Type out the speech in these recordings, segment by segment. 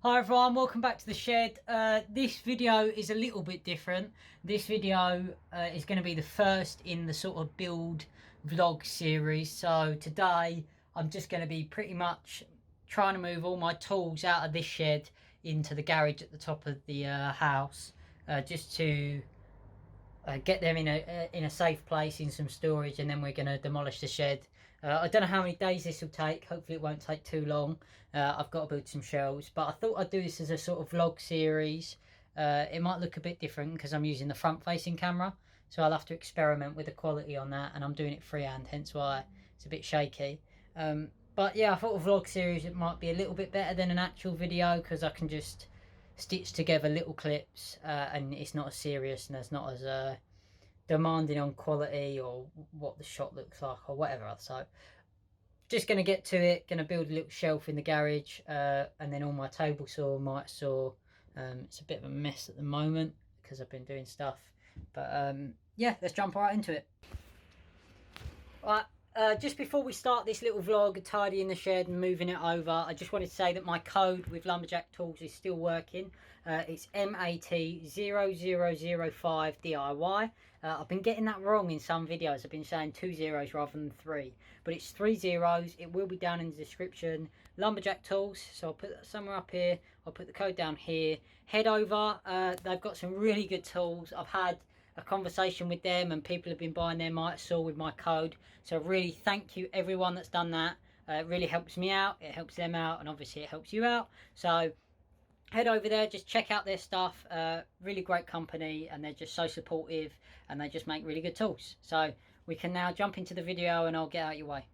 Hi everyone, welcome back to the shed. This video is a little bit different. This video is going to be the first in the sort of build vlog series. So today I'm just going to be pretty much trying to move all my tools out of this shed into the garage at the top of the house, just to get them in a safe place in some storage, and then we're going to demolish the shed. I don't know how many days this will take. Hopefully it won't take too long. I've got to build some shelves, but I thought I'd do this as a sort of vlog series. It might look a bit different because I'm using the front facing camera, so I'll have to experiment with the quality on that, and I'm doing it freehand, hence why it's a bit shaky. But yeah, I thought a vlog series it might be a little bit better than an actual video because I can just stitch together little clips, and it's not as serious and it's not as demanding on quality or what the shot looks like or whatever. So just going to get to it, going to build a little shelf in the garage, and then all my table saw, miter saw. It's a bit of a mess at the moment because I've been doing stuff, but yeah, let's jump right into it. Right, just before we start this little vlog, tidying the shed and moving it over, I just wanted to say that my code with Lumberjack Tools is still working. It's MAT0005DIY. I've been getting that wrong in some videos. I've been saying 2 zeros rather than 3, but it's 3 zeros. It will be down in the description. Lumberjack Tools, so I'll put that somewhere up here. I'll put the code down here. Head over. They've got some really good tools. I've had a conversation with them and people have been buying their miter saw with my code, so really thank you everyone that's done that. It really helps me out, it helps them out, and obviously it helps you out. So head over there, just check out their stuff. Really great company, and they're just so supportive, and they just make really good tools. So we can now jump into the video and I'll get out your way.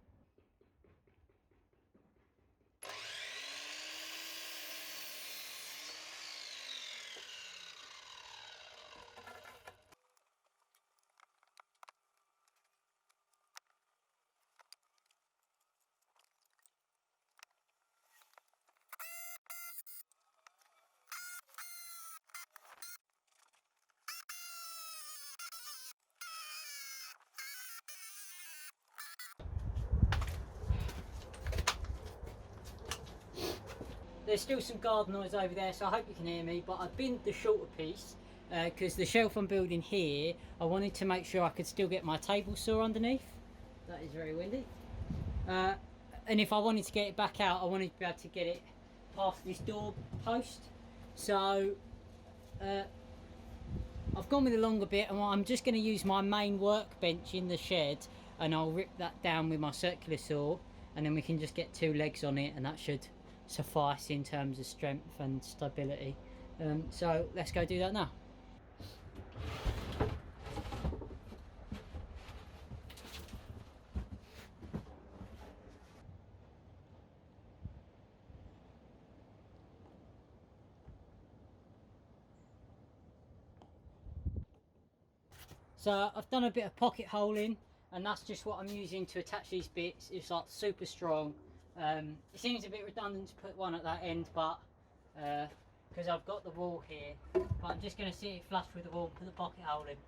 There's still some garden noise over there, so I hope you can hear me, but I've binned the shorter piece because the shelf I'm building here, I wanted to make sure I could still get my table saw underneath. That is very windy. And if I wanted to get it back out, I wanted to be able to get it past this door post. So I've gone with a longer bit, and I'm just going to use my main workbench in the shed, and I'll rip that down with my circular saw, and then we can just get 2 legs on it, and that should suffice in terms of strength and stability. So let's go do that now. So I've done a bit of pocket holing, and that's just what I'm using to attach these bits. It's like super strong. It seems a bit redundant to put one at that end, but because I've got the wall here, but I'm just going to sit it flush with the wall, put the pocket hole in.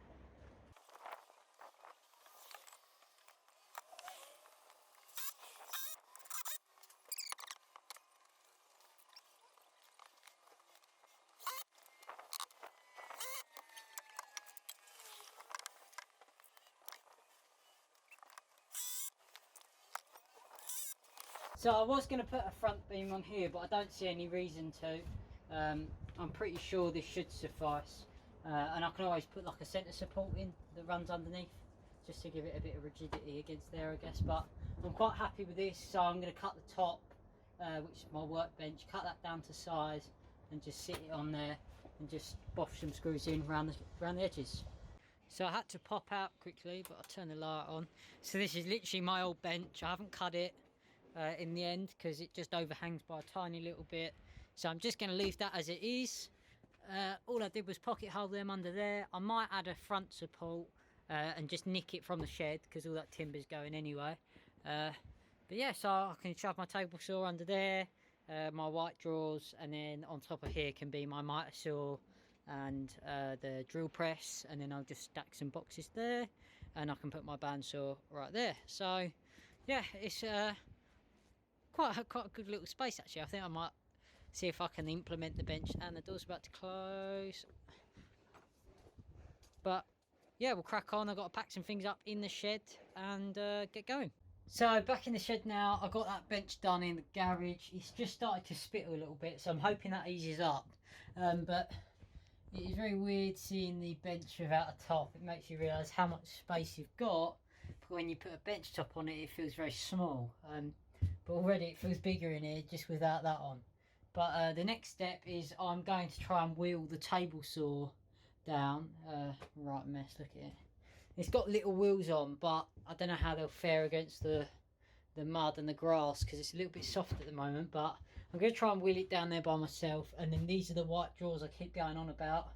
So I was going to put a front beam on here, but I don't see any reason to. I'm pretty sure this should suffice, and I can always put like a centre support in that runs underneath, just to give it a bit of rigidity against there, I guess. But I'm quite happy with this, so I'm going to cut the top, which is my workbench, cut that down to size, and just sit it on there, and just boff some screws in around the edges. So I had to pop out quickly, but I'll turn the light on. So this is literally my old bench. I haven't cut it in the end because it just overhangs by a tiny little bit, so I'm just going to leave that as it is. All I did was pocket hole them under there. I might add a front support and just nick it from the shed because all that timber's going anyway. But yeah, so I can shove my table saw under there, my white drawers, and then on top of here can be my miter saw and the drill press, and then I'll just stack some boxes there, and I can put my bandsaw right there. So yeah, it's quite a good little space actually. I think I might see if I can implement the bench. And the door's about to close. But yeah, we'll crack on. I've got to pack some things up in the shed and get going. So back in the shed now. I got that bench done in the garage. It's just started to spittle a little bit, so I'm hoping that eases up. But it is very weird seeing the bench without a top. It makes you realise how much space you've got, but when you put a bench top on it, it feels very small. But already it feels bigger in here just without that on. But the next step is I'm going to try and wheel the table saw down. Right mess, look at it. It's got little wheels on, but I don't know how they'll fare against the mud and the grass because it's a little bit soft at the moment. But I'm going to try and wheel it down there by myself. And then these are the white drawers I keep going on about.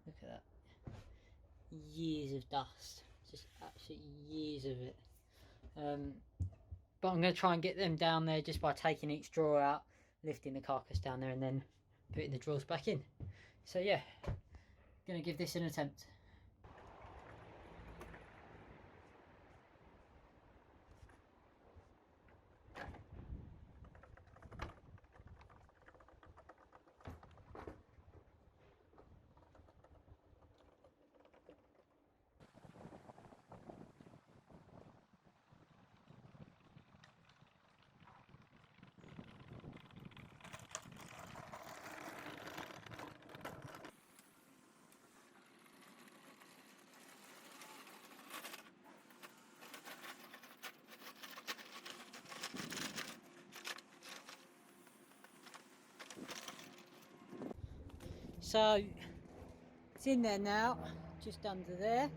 Look at that. Years of dust. Just absolutely years of it. But I'm going to try and get them down there just by taking each drawer out, lifting the carcass down there and then putting the drawers back in. So yeah, going to give this an attempt. So it's in there now, just under there.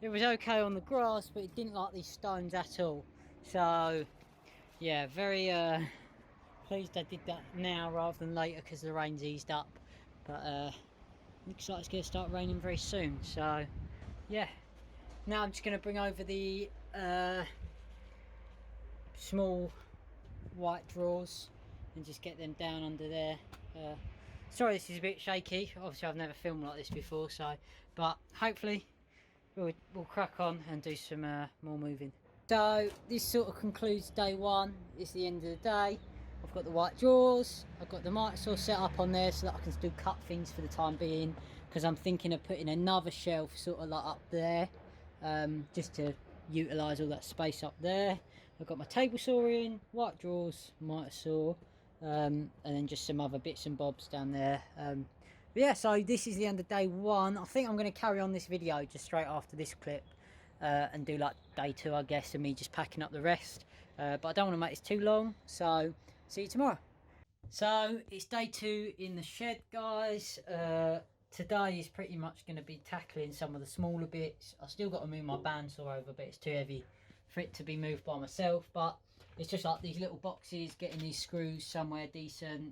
It was okay on the grass, but it didn't like these stones at all. So yeah, very pleased I did that now rather than later because the rain's eased up. But looks like it's going to start raining very soon. So yeah, now I'm just going to bring over the small white drawers and just get them down under there. Sorry this is a bit shaky, obviously I've never filmed like this before, so but hopefully we'll crack on and do some more moving. So this sort of concludes day one. It's the end of the day. I've got the white drawers, I've got the miter saw set up on there so that I can still cut things for the time being, because I'm thinking of putting another shelf sort of like up there, just to utilise all that space up there. I've got my table saw in, white drawers, miter saw, and then just some other bits and bobs down there. But yeah, so this is the end of day one. I think I'm going to carry on this video just straight after this clip and do like day two, I guess, and me just packing up the rest. But I don't want to make this too long, so see you tomorrow. So it's day two in the shed, guys. Today is pretty much going to be tackling some of the smaller bits. I still got to move my bandsaw over, but it's too heavy for it to be moved by myself. But it's just like these little boxes, getting these screws somewhere decent,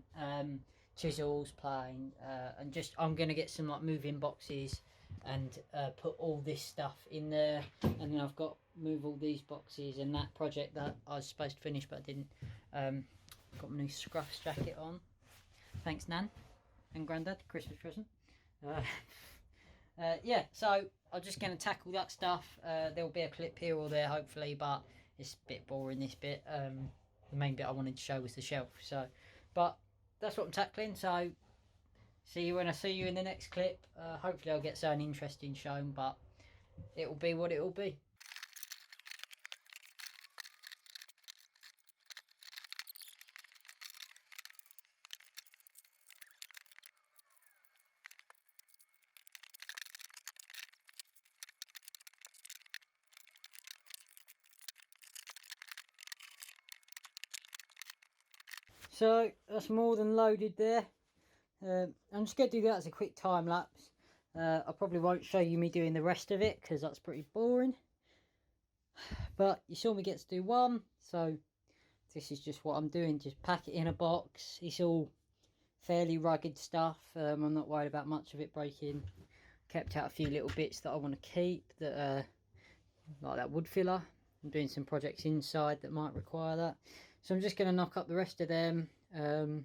chisels, plane, and just I'm going to get some like moving boxes and put all this stuff in there. And then I've got move all these boxes and that project that I was supposed to finish but I didn't. Got my new Scruffs jacket on. Thanks, Nan and Grandad, Christmas present. Yeah, so I'm just going to tackle that stuff. There'll be a clip here or there, hopefully, but it's a bit boring, this bit. The main bit I wanted to show was the shelf. So, but that's what I'm tackling. So, see you when I see you in the next clip. Hopefully, I'll get something interesting shown, but it'll be what it'll be. So that's more than loaded there. I'm just going to do that as a quick time lapse. I probably won't show you me doing the rest of it because that's pretty boring. But you saw me get to do one, so this is just what I'm doing. Just pack it in a box. It's all fairly rugged stuff. I'm not worried about much of it breaking. Kept out a few little bits that I want to keep, that like that wood filler. I'm doing some projects inside that might require that. So I'm just going to knock up the rest of them. And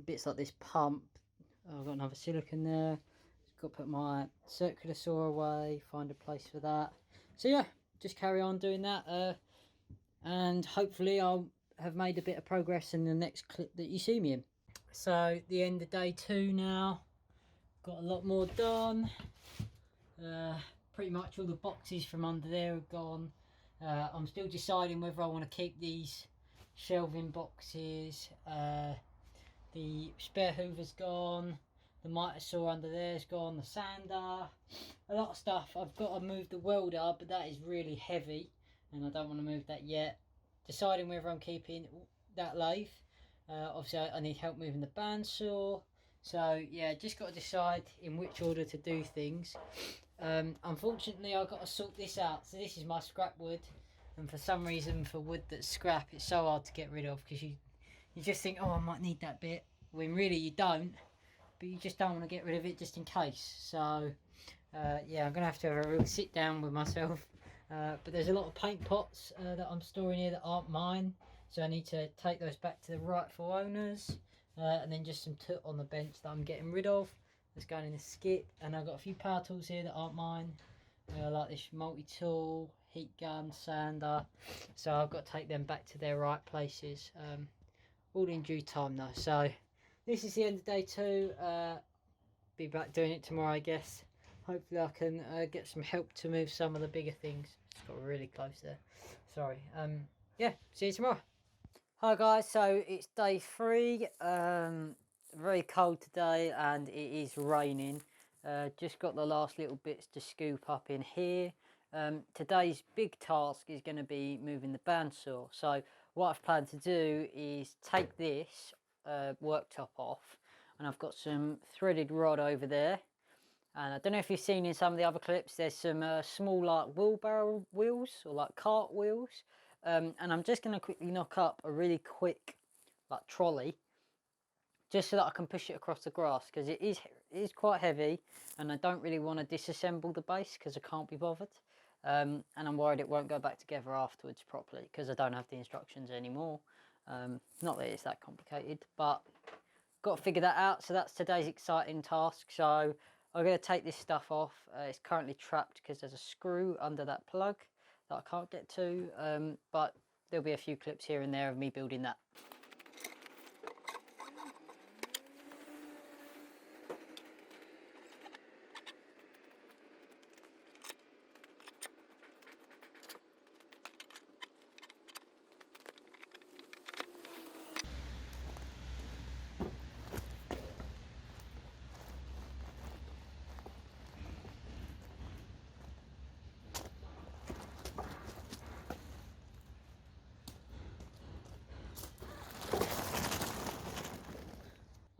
bits like this pump. I've got another silicone there. Just got to put my circular saw away, find a place for that. So yeah, just carry on doing that, and hopefully I'll have made a bit of progress in the next clip that you see me in. So the end of day 2 now, got a lot more done. Pretty much all the boxes from under there are gone. I'm still deciding whether I want to keep these shelving boxes. The spare hoover's gone, the miter saw under there's gone, the sander, a lot of stuff. I've got to move the welder, but that is really heavy and I don't want to move that yet. Deciding whether I'm keeping that lathe. Obviously I need help moving the bandsaw. So yeah, just got to decide in which order to do things. Unfortunately I've got to sort this out. So this is my scrap wood, and for some reason for wood that's scrap it's so hard to get rid of, because you just think, oh, I might need that bit, when really you don't, but you just don't want to get rid of it just in case. So yeah, I'm gonna have to have a real sit down with myself. But there's a lot of paint pots that I'm storing here that aren't mine, so I need to take those back to the rightful owners. And then just some soot on the bench that I'm getting rid of, that's going in the skip. And I've got a few power tools here that aren't mine, like this multi-tool, heat gun, sander, so I've got to take them back to their right places, all in due time though. So this is the end of day 2. Be back doing it tomorrow, I guess. Hopefully I can get some help to move some of the bigger things. Just got really close there, sorry. Yeah, see you tomorrow. Hi guys, so it's day 3. Very cold today and it is raining. Just got the last little bits to scoop up in here. Today's big task is going to be moving the bandsaw. So what I've planned to do is take this worktop off, and I've got some threaded rod over there. And I don't know if you've seen in some of the other clips, there's some small like wheelbarrow wheels or like cart wheels. And I'm just going to quickly knock up a really quick like trolley, just so that I can push it across the grass, because it is quite heavy and I don't really want to disassemble the base because I can't be bothered. And I'm worried it won't go back together afterwards properly because I don't have the instructions anymore. Not that it's that complicated, but got to figure that out. So that's today's exciting task. So I'm going to take this stuff off. It's currently trapped because there's a screw under that plug that I can't get to, but there'll be a few clips here and there of me building that.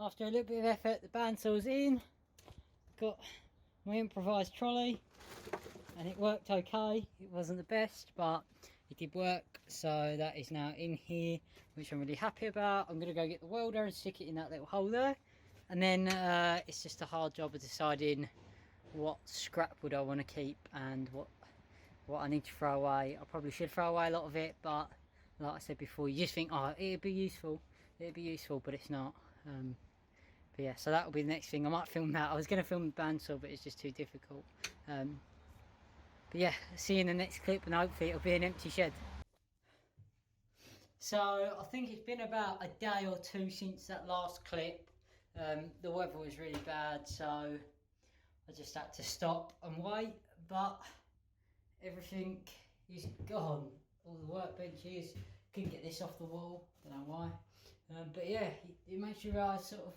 After a little bit of effort, the bandsaw's in. Got my improvised trolley and it worked okay. It wasn't the best, but it did work. So that is now in here, which I'm really happy about. I'm going to go get the welder and stick it in that little hole there. And then it's just a hard job of deciding what scrap wood I want to keep and what I need to throw away. I probably should throw away a lot of it, but like I said before, you just think, oh, it'd be useful, but it's not. But yeah, so that will be the next thing. I might film that. I was going to film the bandsaw, but it's just too difficult. But yeah, see you in the next clip, and hopefully it'll be an empty shed. So I think it's been about a day or 2 since that last clip. The weather was really bad, so I just had to stop and wait. But everything is gone. All the workbenches, couldn't get this off the wall, don't know why. But yeah, it makes you realise sort of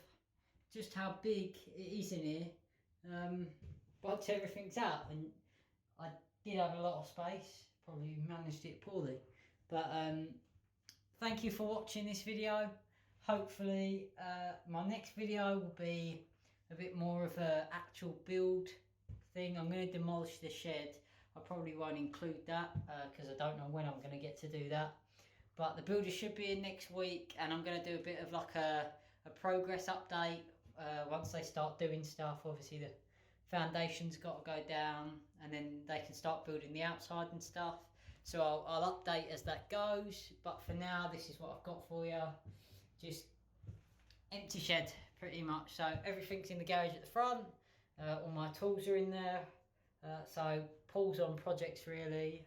just how big it is in here. Once everything's out, and I did have a lot of space, probably managed it poorly. But thank you for watching this video. Hopefully my next video will be a bit more of an actual build thing. I'm going to demolish the shed. I probably won't include that because I don't know when I'm going to get to do that. But the builder should be in next week, and I'm going to do a bit of like a progress update once they start doing stuff. Obviously the foundation's got to go down, and then they can start building the outside and stuff. So I'll update as that goes, but for now this is what I've got for you. Just empty shed pretty much. So everything's in the garage at the front, all my tools are in there, so pause on projects really.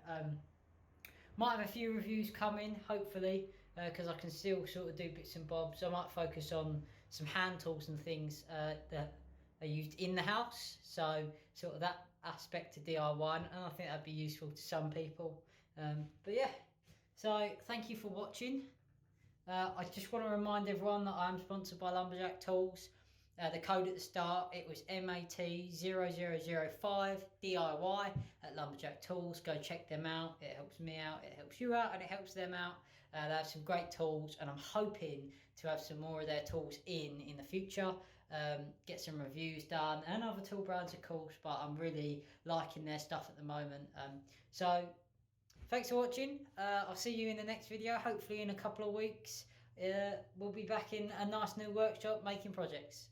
Might have a few reviews coming, hopefully, because I can still sort of do bits and bobs. I might focus on some hand tools and things that are used in the house, so sort of that aspect of DIY, and I think that'd be useful to some people. But yeah, so thank you for watching. I just want to remind everyone that I am sponsored by Lumberjack Tools. The code at the start, it was MAT0005 DIY at Lumberjack Tools. Go check them out. It helps me out, it helps you out, and it helps them out. They have some great tools, and I'm hoping to have some more of their tools in the future. Get some reviews done, and other tool brands of course, but I'm really liking their stuff at the moment. So thanks for watching. I'll see you in the next video, hopefully in a couple of weeks. We'll be back in a nice new workshop making projects.